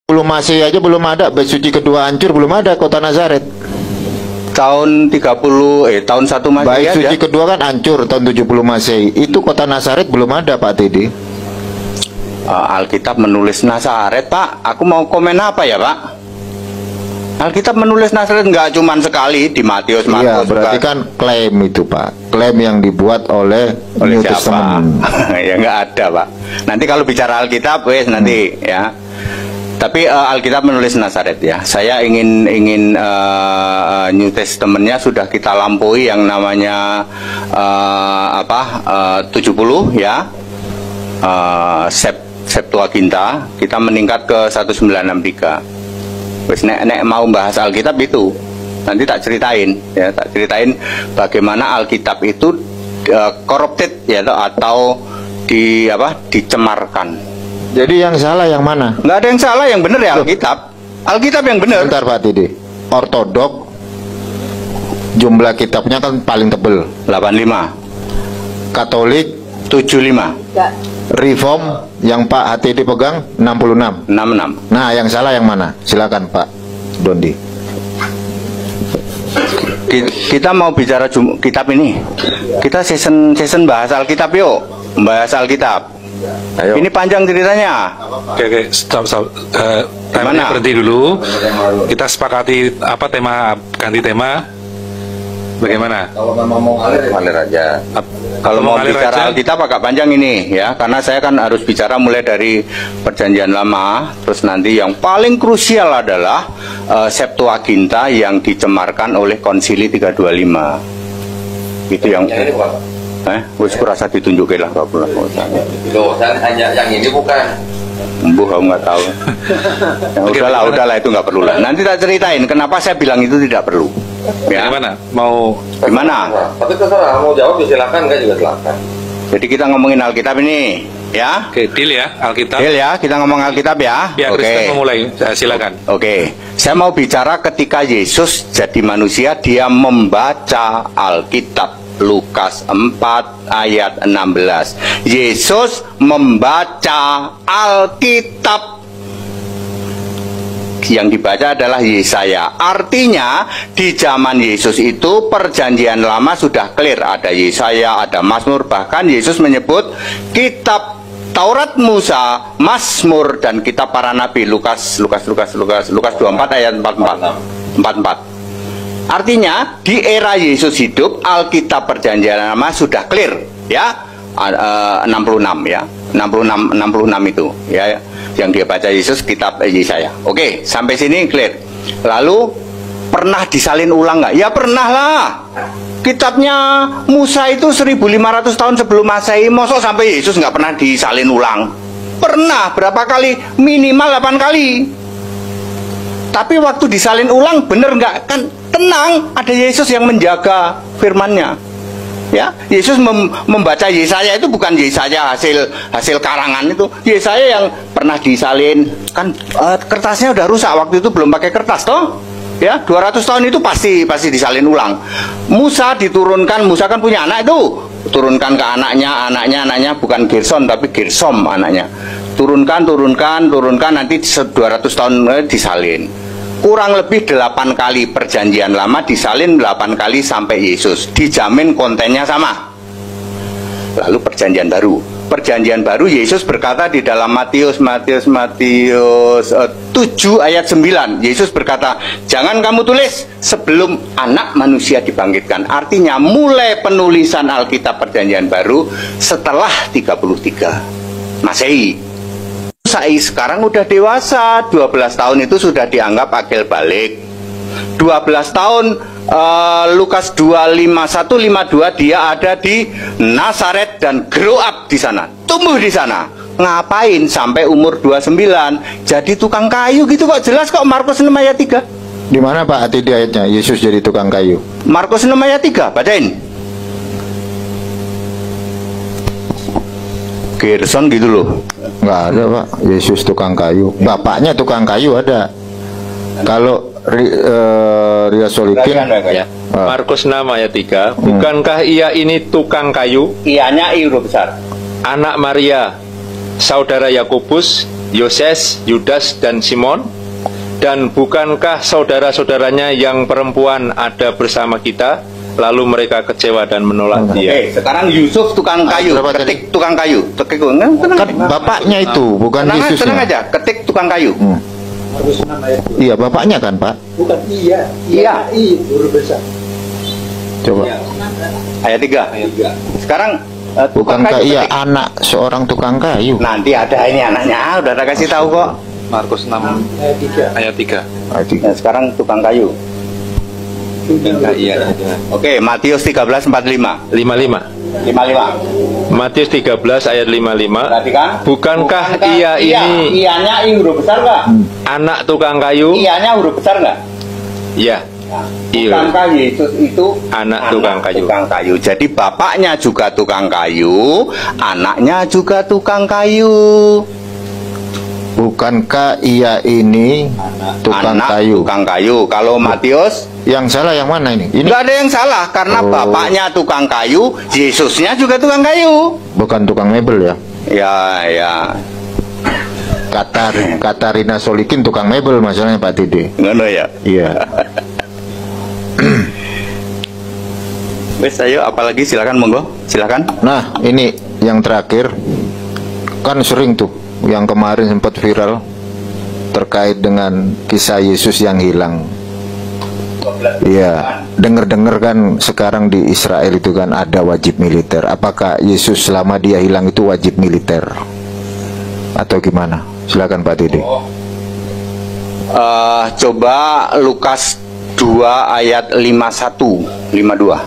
Belum Masehi aja belum ada, bait suci kedua hancur belum ada kota Nazaret. Tahun 30 tahun 1 Masehi Bait aja. suci kedua kan hancur tahun 70 Masehi. Itu kota Nazaret belum ada Pak Teddy. Alkitab menulis Nazaret, Pak. Aku mau komen apa ya, Pak? Alkitab menulis Nazaret nggak cuma sekali di Matius, Iya, Markus. berarti kan klaim itu Pak. Klaim yang dibuat oleh New siapa? Testament. Ya nggak ada, Pak. Nanti kalau bicara Alkitab, wes nanti ya. Tapi Alkitab menulis Nazaret ya. Saya ingin New Testamentnya sudah kita lampaui yang namanya 70 ya. Septuaginta kita meningkat ke 1963. Wes nek mau bahas Alkitab itu nanti tak ceritain ya, tak ceritain bagaimana Alkitab itu corrupted ya atau dicemarkan. Jadi yang salah yang mana? Nggak ada yang salah, yang benar ya Alkitab. Alkitab yang benar. Bentar Pak Teddy. Ortodok jumlah kitabnya kan paling tebel 85, Katolik 75, Reform yang Pak HTD pegang 66. 66. Nah yang salah yang mana? Silakan Pak Dondi. Kita mau bicara kitab ini. Kita season bahas Alkitab yuk. Bahas Alkitab. Ayo. Ini panjang ceritanya. Oke, stop. Gimana? Berhenti dulu. Kita sepakati apa tema, ganti tema. Bagaimana? Kalau memang mau ngalir aja. Kalau mau ngalir bicara aja. Alkitab agak panjang ini ya, karena saya kan harus bicara mulai dari Perjanjian Lama, terus nanti yang paling krusial adalah Septuaginta yang dicemarkan oleh Konsili 325. Itu yang wis kurasa ditunjukin lah Bapak. Loh, saya hanya yang ini bukan. Aku nggak tahu. Ya, udahlah itu nggak perlu lah. Nanti tak ceritain kenapa saya bilang itu tidak perlu. Ya. Bagaimana? Mau Gimana? Tapi terserah, mau jawab ya silakan, enggak juga silakan. Jadi kita ngomongin Alkitab ini, ya? Oke, deal ya, Alkitab. Deal ya, kita ngomong Alkitab ya. Ya, Kristen memulai. Silakan. Oke. Saya mau bicara ketika Yesus jadi manusia, dia membaca Alkitab. Lukas 4 ayat 16. Yesus membaca Alkitab. Yang dibaca adalah Yesaya. Artinya di zaman Yesus itu Perjanjian Lama sudah clear. Ada Yesaya, ada Mazmur. Bahkan Yesus menyebut kitab Taurat Musa, Mazmur, dan kitab para nabi. Lukas 24 ayat 44. Artinya di era Yesus hidup Alkitab Perjanjian Lama sudah clear ya. 66 ya. 66 itu ya yang dia baca Yesus kitab Yesaya. Oke, sampai sini clear. Lalu pernah disalin ulang nggak? Ya pernah lah. Kitabnya Musa itu 1500 tahun sebelum Masehi, mosok sampai Yesus nggak pernah disalin ulang? Pernah, berapa kali? Minimal 8 kali. Tapi waktu disalin ulang bener nggak? Kan tenang, ada Yesus yang menjaga firman-Nya. Ya, Yesus membaca Yesaya itu bukan Yesaya hasil karangan itu. Yesaya yang pernah disalin, kan kertasnya udah rusak waktu itu, belum pakai kertas toh. Ya, 200 tahun itu pasti disalin ulang. Musa diturunkan, Musa kan punya anak itu. Turunkan ke anaknya bukan Gerson tapi Gersom anaknya. Turunkan nanti 200 tahun disalin. Kurang lebih 8 kali Perjanjian Lama disalin 8 kali sampai Yesus. Dijamin kontennya sama. Lalu Perjanjian Baru. Perjanjian Baru Yesus berkata di dalam Matius 7 ayat 9. Yesus berkata, "Jangan kamu tulis sebelum Anak Manusia dibangkitkan." Artinya mulai penulisan Alkitab Perjanjian Baru setelah 33 Masehi. Saya sekarang udah dewasa, 12 tahun itu sudah dianggap akil balik. 12 tahun Lukas 2:51-52 dia ada di Nazaret dan grow up di sana, tumbuh di sana. Ngapain sampai umur 29? Jadi tukang kayu gitu kok, jelas kok Markus 6 ayat 3. Di mana Pak Atidi ayatnya Yesus jadi tukang kayu? Markus 6 ayat 3, bacain. Gerson gitu loh. Nggak ada Pak, Yesus tukang kayu. Bapaknya tukang kayu ada. Kalau Ria Solikin Ya. Markus 6 ayat 3. Bukankah ia ini tukang kayu, Ianya I huruf besar. anak Maria, saudara Yakobus, Yoses, Yudas, dan Simon? Dan bukankah saudara-saudaranya yang perempuan ada bersama kita? Lalu mereka kecewa dan menolak dia. Oke, sekarang Yusuf tukang kayu, berapa ketik tukang kayu. Kan bapaknya itu, bukan tenang Yesusnya. aja, ketik tukang kayu. Iya, bapaknya kan, Pak? Bukan iya. Iya. Huruf besar. Coba. Ayat 3. Sekarang tukang Bukankah kayu iya ketik. anak seorang tukang kayu? Nanti ada ini anaknya, udah ada kasih tahu kok. Markus 6 ayat 3. Nah, sekarang tukang kayu. Oke, Matius 13:45. 55. 55. Matius 13 ayat 55. Perhatikan. Bukankah ia ini Ianya huruf besar nggak? anak tukang kayu? Ianya huruf besar nggak? Ya. Iya. Bukankah Yesus itu Anak tukang kayu. Tukang kayu. Jadi bapaknya juga tukang kayu, anaknya juga tukang kayu. Bukankah ia ini tukang Anak kayu? tukang kayu. Kalau Matius Yang salah yang mana ini? Ini nggak ada yang salah karena Oh. bapaknya tukang kayu, Yesusnya juga tukang kayu. bukan tukang mebel ya? Ya. Katarina Solikin tukang mebel masalahnya Pak Tide. Ngono ya. Iya. Wes, ayo apalagi silakan monggo. Silakan. Nah, ini yang terakhir. Kan sering tuh yang kemarin sempat viral terkait dengan kisah Yesus yang hilang. Iya, dengar-dengar kan sekarang di Israel itu kan ada wajib militer. Apakah Yesus selama dia hilang itu wajib militer? Atau gimana? Silakan Pak Tide. Coba Lukas 2 ayat 51, 52.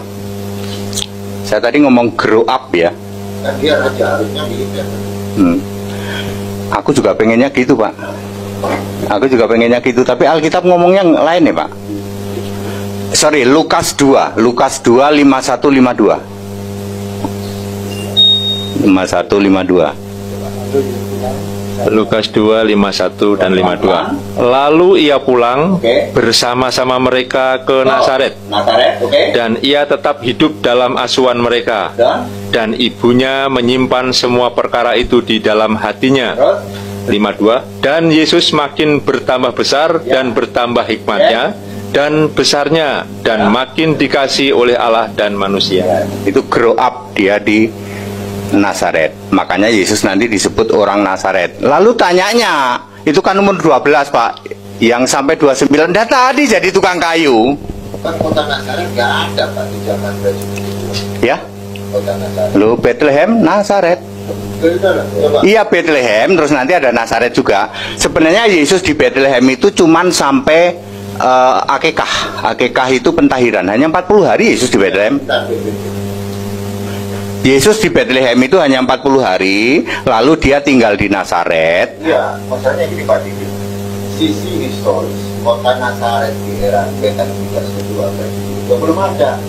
Saya tadi ngomong grow up ya. Kan dia raja harusnya militer. Aku juga pengennya gitu, Pak. Aku juga pengennya gitu, tapi Alkitab ngomongnya lain ya, Pak. Sorry, Lukas 2 51 52. 51 52. Lukas 2, 51 dan 52. Lalu ia pulang bersama-sama mereka ke Nazaret. Nazaret, oke. Dan ia tetap hidup dalam asuhan mereka. Dan ibunya menyimpan semua perkara itu di dalam hatinya. 52. Dan Yesus makin bertambah besar dan bertambah hikmatnya dan besarnya dan makin dikasih oleh Allah dan manusia. Itu grow up dia di Nazaret. Makanya Yesus nanti disebut orang Nazaret. Lalu tanyanya, itu kan umur 12, Pak. Yang sampai 29 dah tadi jadi tukang kayu. Kan kota Nazaret nggak ada Pak di zaman Ya? kota Nazaret. Lo Bethlehem, Nazaret. Iya, Bethlehem, terus nanti ada Nazaret juga. Sebenarnya Yesus di Bethlehem itu cuman sampai akikah. Akikah itu pentahiran. Hanya 40 hari Yesus di Bethlehem. Yesus di Bethlehem itu hanya 40 hari, lalu dia tinggal di Nazaret. Iya, masalahnya gini Pak Didi. Sisi historis kota Nazaret di era Petrus kedua itu belum ada.